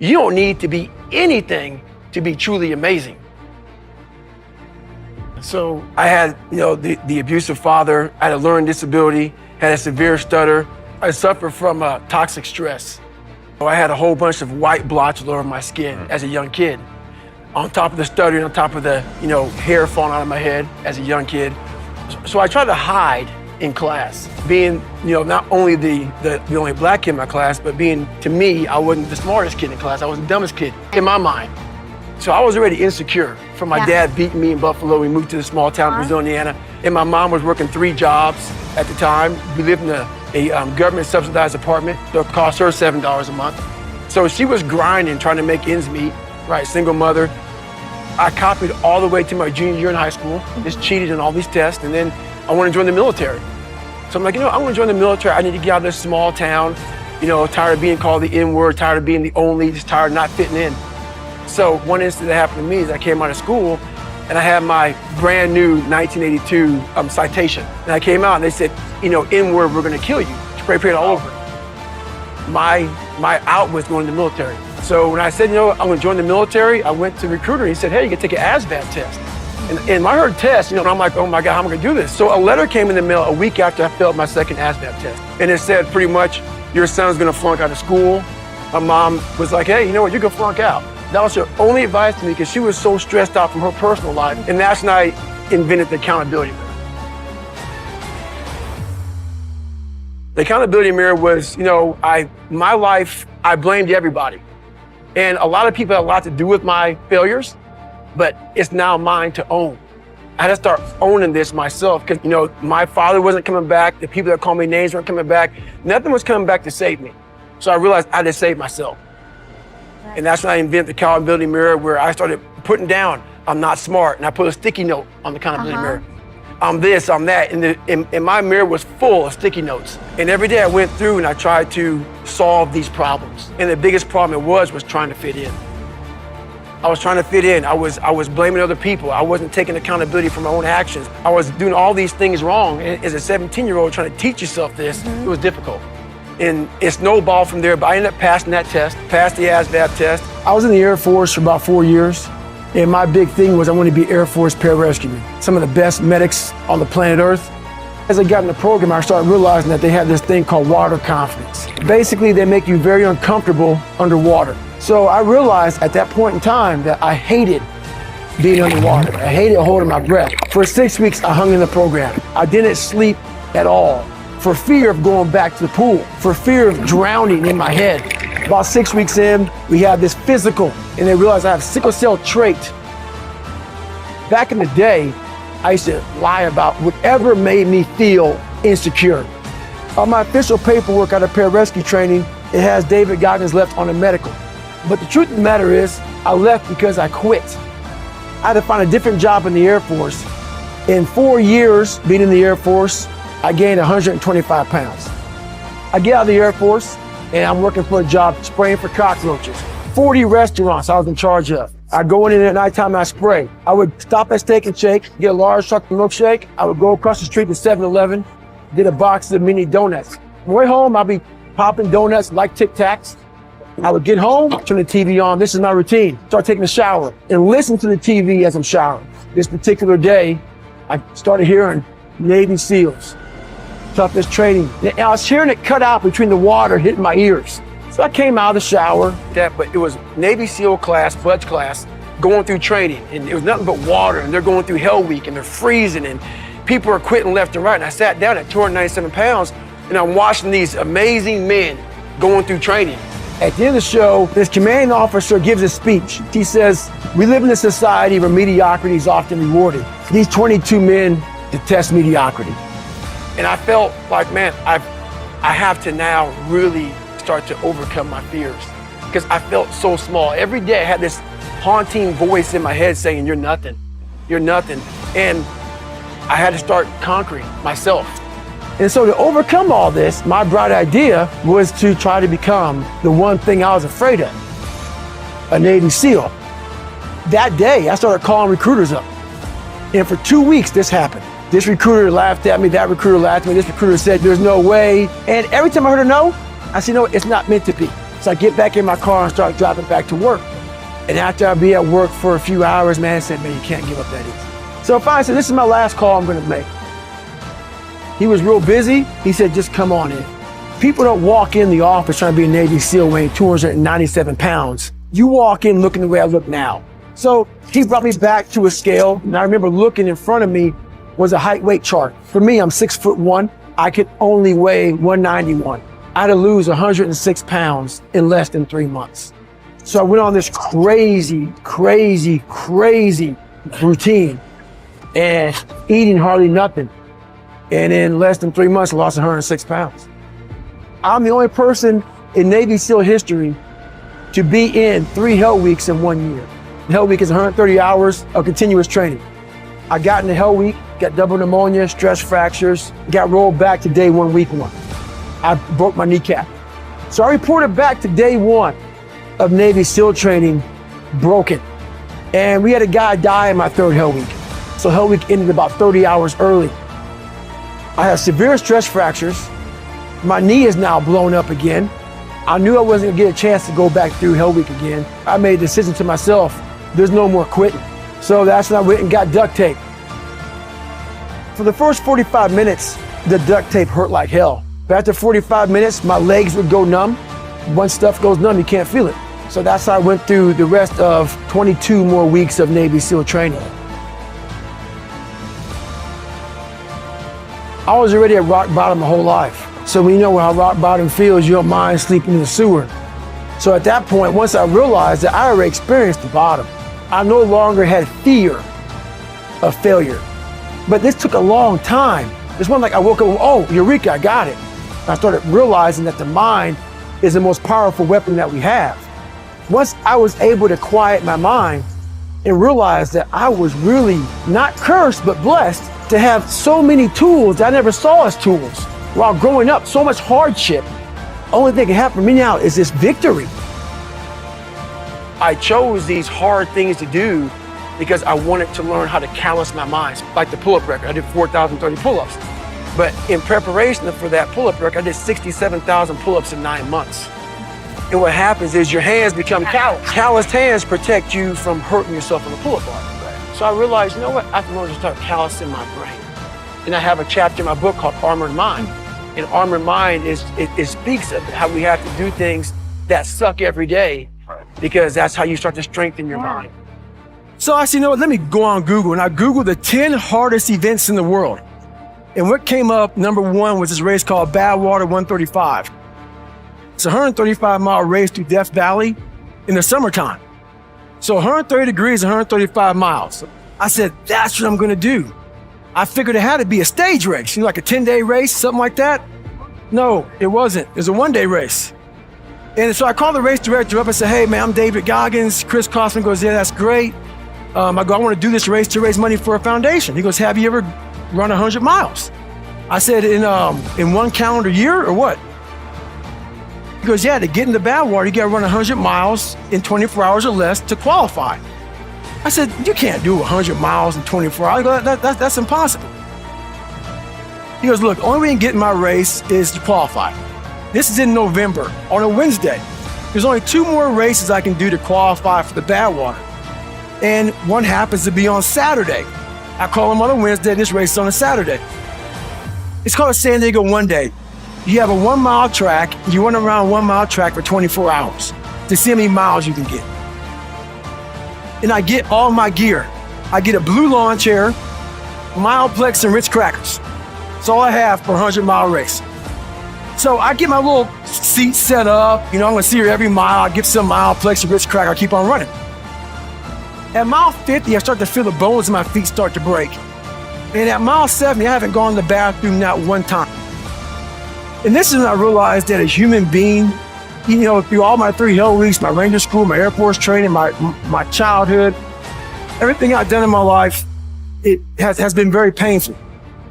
You don't need to be anything to be truly amazing. So I had, the abusive father, I had a learning disability, had a severe stutter. I suffered from toxic stress. I had a whole bunch of white blotches all over my skin as a young kid. On top of the stuttering, on top of the, hair falling out of my head as a young kid. So I tried to hide in class, being, not only the only black kid in my class, but being, to me, I wasn't the smartest kid in class. I was the dumbest kid in my mind. So I was already insecure from my dad beating me in Buffalo. We moved to the small town of Brazil, Indiana, and my mom was working 3 jobs at the time. We lived in a government subsidized apartment that cost her $7 a month. So she was grinding, trying to make ends meet, right, single mother. I copied all the way to my junior year in high school, just cheated in all these tests, and then I wanted to join the military. So I'm like, I want to join the military. I need to get out of this small town, tired of being called the N-word, tired of being the only, just tired of not fitting in. So one incident that happened to me is I came out of school and I had my brand new 1982 citation. And I came out and they said, N-word, we're gonna kill you. Spray paint all over. My out was going to the military. So when I said, I'm gonna join the military, I went to the recruiter and he said, hey, you can take an ASVAB test. And when I heard test, I'm like, oh my God, how am I gonna do this? So a letter came in the mail a week after I failed my second ASVAB test. And it said pretty much, your son's gonna flunk out of school. My mom was like, hey, you know what, you're gonna flunk out. That was her only advice to me because she was so stressed out from her personal life. And that's when I invented the accountability mirror. The accountability mirror was, my life, I blamed everybody. And a lot of people had a lot to do with my failures, but it's now mine to own. I had to start owning this myself because, my father wasn't coming back. The people that called me names weren't coming back. Nothing was coming back to save me. So I realized I had to save myself. And that's when I invented the accountability mirror, where I started putting down, I'm not smart. And I put a sticky note on the accountability mirror. I'm this, I'm that. And my mirror was full of sticky notes. And every day I went through and I tried to solve these problems. And the biggest problem it was trying to fit in. I was trying to fit in. I was blaming other people. I wasn't taking accountability for my own actions. I was doing all these things wrong. And as a 17-year-old trying to teach yourself this, it was difficult. And it snowballed from there, but I ended up passing that test, passed the ASVAB test. I was in the Air Force for about 4 years, and my big thing was I wanted to be Air Force pararescueman, some of the best medics on the planet Earth. As I got in the program, I started realizing that they had this thing called water confidence. Basically, they make you very uncomfortable underwater. So I realized at that point in time that I hated being underwater. I hated holding my breath. For 6 weeks, I hung in the program. I didn't sleep at all, for fear of going back to the pool, for fear of drowning in my head. About 6 weeks in, we had this physical, and they realized I have sickle cell trait. Back in the day, I used to lie about whatever made me feel insecure. On my official paperwork out of pararescue training, it has David Goggins left on a medical. But the truth of the matter is, I left because I quit. I had to find a different job in the Air Force. In 4 years being in the Air Force, I gained 125 pounds. I get out of the Air Force and I'm working for a job spraying for cockroaches. 40 restaurants I was in charge of. I go in at nighttime and I spray. I would stop at Steak and Shake, get a large chocolate milkshake. I would go across the street to 7-Eleven, get a box of mini donuts. On the way home, I'll be popping donuts like Tic Tacs. I would get home, turn the TV on. This is my routine. Start taking a shower and listen to the TV as I'm showering. This particular day, I started hearing Navy SEALs, toughest training. And I was hearing it cut out between the water hitting my ears. So I came out of the shower, but it was Navy SEAL class, Budge class, going through training. And it was nothing but water, and they're going through Hell Week, and they're freezing, and people are quitting left and right. And I sat down at 297 pounds, and I'm watching these amazing men going through training. At the end of the show, this commanding officer gives a speech. He says, we live in a society where mediocrity is often rewarded. These 22 men detest mediocrity. And I felt like, man, I have to now really start to overcome my fears, because I felt so small. Every day I had this haunting voice in my head saying, you're nothing, you're nothing. And I had to start conquering myself. And so to overcome all this, my bright idea was to try to become the one thing I was afraid of, a Navy SEAL. That day, I started calling recruiters up. And for 2 weeks, this happened. This recruiter laughed at me, that recruiter laughed at me, this recruiter said, there's no way. And every time I heard a no, I said, no, it's not meant to be. So I get back in my car and start driving back to work. And after I'd be at work for a few hours, man, I said, man, you can't give up that easy. So finally I said, this is my last call I'm gonna make. He was real busy. He said, just come on in. People don't walk in the office trying to be a Navy SEAL weighing 297 pounds. You walk in looking the way I look now. So he brought me back to a scale, and I remember looking in front of me was a height weight chart. For me, I'm 6'1". I could only weigh 191. I had to lose 106 pounds in less than 3 months. So I went on this crazy routine and eating hardly nothing. And in less than 3 months, I lost 106 pounds. I'm the only person in Navy SEAL history to be in 3 hell weeks in 1 year. The hell week is 130 hours of continuous training. I got in the hell week, got double pneumonia, stress fractures, got rolled back to day 1, week 1. I broke my kneecap. So I reported back to day 1 of Navy SEAL training broken. And we had a guy die in my 3rd hell week. So hell week ended about 30 hours early. I have severe stress fractures. My knee is now blown up again. I knew I wasn't gonna get a chance to go back through hell week again. I made a decision to myself, there's no more quitting. So that's when I went and got duct tape. For the first 45 minutes, the duct tape hurt like hell. But after 45 minutes, my legs would go numb. Once stuff goes numb, you can't feel it. So that's how I went through the rest of 22 more weeks of Navy SEAL training. I was already at rock bottom my whole life. So when you know how rock bottom feels, you don't mind sleeping in the sewer. So at that point, once I realized that I already experienced the bottom, I no longer had fear of failure. But this took a long time. It's one like I woke up, oh, eureka, I got it. I started realizing that the mind is the most powerful weapon that we have. Once I was able to quiet my mind and realize that I was really not cursed, but blessed to have so many tools that I never saw as tools. While growing up, so much hardship. Only thing that can happen for me now is this victory. I chose these hard things to do because I wanted to learn how to callous my mind. Like the pull-up record, I did 4,030 pull-ups. But in preparation for that pull-up record, I did 67,000 pull-ups in 9 months. And what happens is your hands become callous. Calloused hands protect you from hurting yourself on the pull-up bar. So I realized, you know what, I have to learn to start callousing my brain. And I have a chapter in my book called Armored Mind. And Armored Mind it speaks of how we have to do things that suck every day, because that's how you start to strengthen your mind. So I said, you know what, let me go on Google. And I Googled the 10 hardest events in the world. And what came up, number 1, was this race called Badwater 135. It's a 135-mile race through Death Valley in the summertime. So 130 degrees, 135 miles. I said, that's what I'm gonna do. I figured it had to be a stage race, you know, like a 10-day race, something like that. No, it wasn't. It was a 1-day race. And so I called the race director up and said, hey man, I'm David Goggins. Chris Kaufman goes, yeah, that's great. I go, I want to do this race to raise money for a foundation. He goes, have you ever run 100 miles? I said, in 1 calendar year or what? He goes, yeah, to get into Badwater, you got to run 100 miles in 24 hours or less to qualify. I said, you can't do 100 miles in 24 hours. I go, that's impossible. He goes, look, the only way you can get in my race is to qualify. This is in November, on a Wednesday. There's only 2 more races I can do to qualify for the Badwater. And one happens to be on Saturday. I call him on a Wednesday, this race is on a Saturday. It's called a San Diego 1-day. You have a 1-mile track, you run around a 1-mile track for 24 hours to see how many miles you can get. And I get all my gear. I get a blue lawn chair, Mileplex, and Ritz crackers. That's all I have for a 100-mile race. So I get my little seat set up, you know, I'm gonna see her every mile, I get some Mileplex and Ritz cracker, I keep on running. At mile 50, I start to feel the bones in my feet start to break. And at mile 70, I haven't gone to the bathroom not 1 time. And this is when I realized that a human being, you know, through all my 3 hell weeks, my Ranger School, my Air Force training, my childhood, everything I've done in my life, it has been very painful,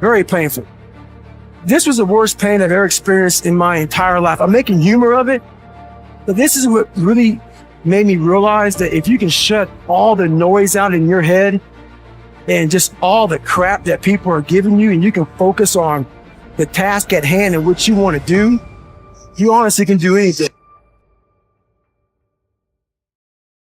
very painful. This was the worst pain I've ever experienced in my entire life. I'm making humor of it, but this is what really made me realize that if you can shut all the noise out in your head and just all the crap that people are giving you, and you can focus on the task at hand and what you want to do, you honestly can do anything.